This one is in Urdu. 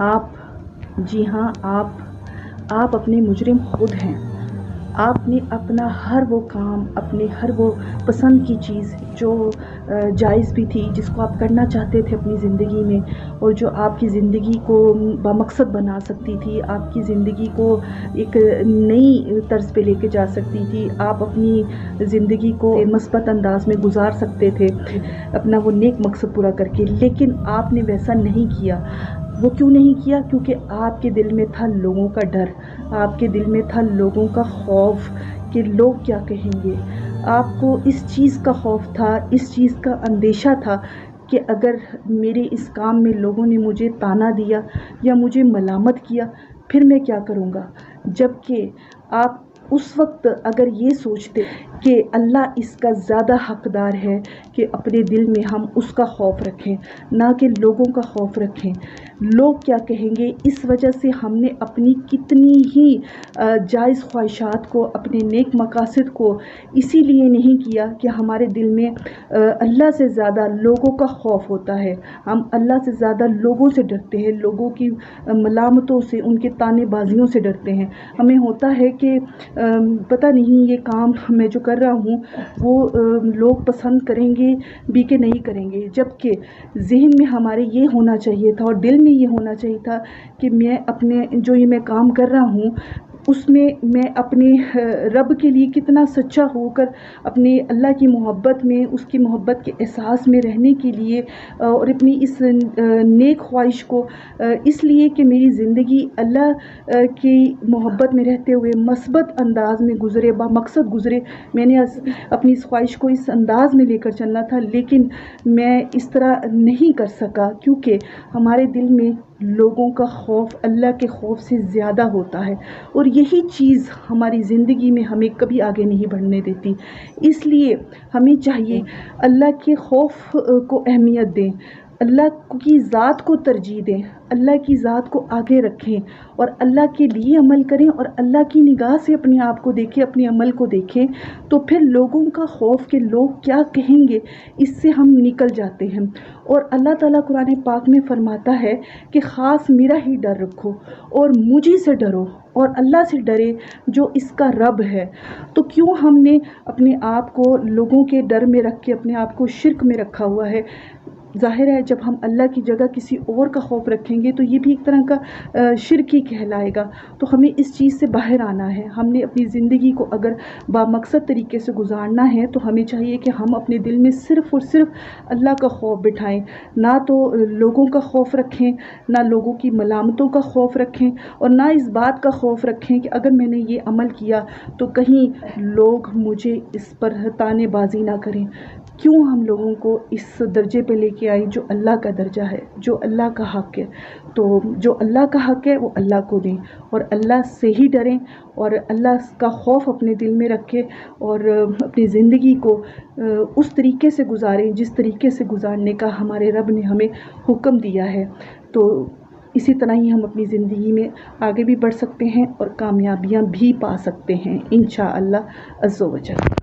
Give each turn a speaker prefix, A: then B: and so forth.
A: آپ، جی ہاں آپ اپنے مجرم خود ہیں۔ آپ نے اپنا ہر وہ کام، اپنے ہر وہ پسند کی چیز جو جائز بھی تھی، جس کو آپ کرنا چاہتے تھے اپنی زندگی میں، اور جو آپ کی زندگی کو بامقصد بنا سکتی تھی، آپ کی زندگی کو ایک نئی طرز پہ لے کے جا سکتی تھی، آپ اپنی زندگی کو مثبت انداز میں گزار سکتے تھے اپنا وہ نیک مقصد پورا کر کے، لیکن آپ نے ویسا نہیں کیا۔ وہ کیوں نہیں کیا؟ کیونکہ آپ کے دل میں تھا لوگوں کا ڈر، آپ کے دل میں تھا لوگوں کا خوف کہ لوگ کیا کہیں گے۔ آپ کو اس چیز کا خوف تھا، اس چیز کا اندیشہ تھا کہ اگر میرے اس کام میں لوگوں نے مجھے طعنہ دیا یا مجھے ملامت کیا، پھر میں کیا کروں گا۔ جبکہ آپ اس وقت اگر یہ سوچتے کہ اللہ اس کا زیادہ حقدار ہے کہ اپنے دل میں ہم اس کا خوف رکھیں، نہ کہ لوگوں کا خوف رکھیں۔ لوگ کیا کہیں گے، اس وجہ سے ہم نے اپنی کتنی ہی جائز خواہشات کو، اپنے نیک مقاصد کو اسی لیے نہیں کیا کہ ہمارے دل میں اللہ سے زیادہ لوگوں کا خوف ہوتا ہے۔ ہم اللہ سے زیادہ لوگوں سے ڈرتے ہیں، لوگوں کی ملامتوں سے، ان کے طعنے بازیوں سے ڈرتے ہیں۔ ہمیں ہوتا ہے کہ پتہ نہیں یہ کام میں جو کر رہا ہوں وہ لوگ پسند کریں گے بھی کہ نہیں کریں گے، جبکہ ذہن میں ہمارے یہ ہونا چاہیے تھا اور دل میں یہ ہونا چاہیے تھا کہ میں اپنے جو یہ میں کام کر رہا ہوں اس میں اپنے رب کے لیے کتنا سچا ہو کر اپنے اللہ کی محبت میں، اس کی محبت کے احساس میں رہنے کے لیے، اور اپنی اس نیک خواہش کو اس لیے کہ میری زندگی اللہ کی محبت میں رہتے ہوئے مثبت انداز میں گزرے، بامقصد گزرے۔ میں نے اپنی اس خواہش کو اس انداز میں لے کر چلنا تھا، لیکن میں اس طرح نہیں کر سکا کیونکہ ہمارے دل میں لوگوں کا خوف اللہ کے خوف سے زیادہ ہوتا ہے، اور یہی چیز ہماری زندگی میں ہمیں کبھی آگے نہیں بڑھنے دیتی۔ اس لیے ہمیں چاہیے اللہ کے خوف کو اہمیت دیں، اللہ کی ذات کو ترجیح دیں، اللہ کی ذات کو آگے رکھیں اور اللہ کے لیے عمل کریں، اور اللہ کی نگاہ سے اپنے آپ کو دیکھیں، اپنے عمل کو دیکھیں، تو پھر لوگوں کا خوف کہ لوگ کیا کہیں گے اس سے ہم نکل جاتے ہیں۔ اور اللہ تعالیٰ قرآن پاک میں فرماتا ہے کہ خاص میرا ہی ڈر رکھو اور مجھے سے ڈرو اور اللہ سے ڈرے جو اس کا رب ہے۔ تو کیوں ہم نے اپنے آپ کو لوگوں کے ڈر میں رکھ کے اپنے آپ کو شرک میں رکھا ہوا ہے؟ ظاہر ہے جب ہم اللہ کی جگہ کسی اور کا خوف رکھیں گے تو یہ بھی ایک طرح کا شرک ہی کہلائے گا۔ تو ہمیں اس چیز سے باہر آنا ہے۔ ہم نے اپنی زندگی کو اگر بامقصد طریقے سے گزارنا ہے تو ہمیں چاہیے کہ ہم اپنے دل میں صرف اور صرف اللہ کا خوف بٹھائیں، نہ تو لوگوں کا خوف رکھیں، نہ لوگوں کی ملامتوں کا خوف رکھیں، اور نہ اس بات کا خوف رکھیں کہ اگر میں نے یہ عمل کیا تو کہیں لوگ مجھے اس پر طعنے بازی نہ کریں۔ کیوں ہم لوگوں کو اس درجے پہ لے کے آئیں جو اللہ کا درجہ ہے، جو اللہ کا حق ہے؟ تو جو اللہ کا حق ہے وہ اللہ کو دیں اور اللہ سے ہی ڈریں اور اللہ کا خوف اپنے دل میں رکھیں اور اپنی زندگی کو اس طریقے سے گزاریں جس طریقے سے گزارنے کا ہمارے رب نے ہمیں حکم دیا ہے۔ تو اسی طرح ہی ہم اپنی زندگی میں آگے بھی بڑھ سکتے ہیں اور کامیابیاں بھی پا سکتے ہیں انشاءاللہ عز و جل۔